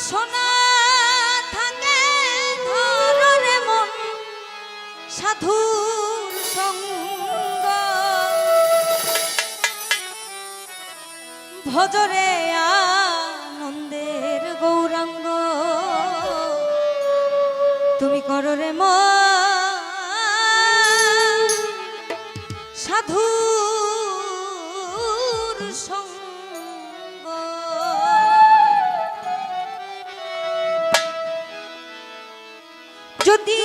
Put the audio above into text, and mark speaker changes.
Speaker 1: বাসনা থাকে ধরে মন সাধুর সঙ্গ ভজরে আনন্দের গৌরাঙ্গ তুমি করো রে মন সাধুর সঙ্গ। যদি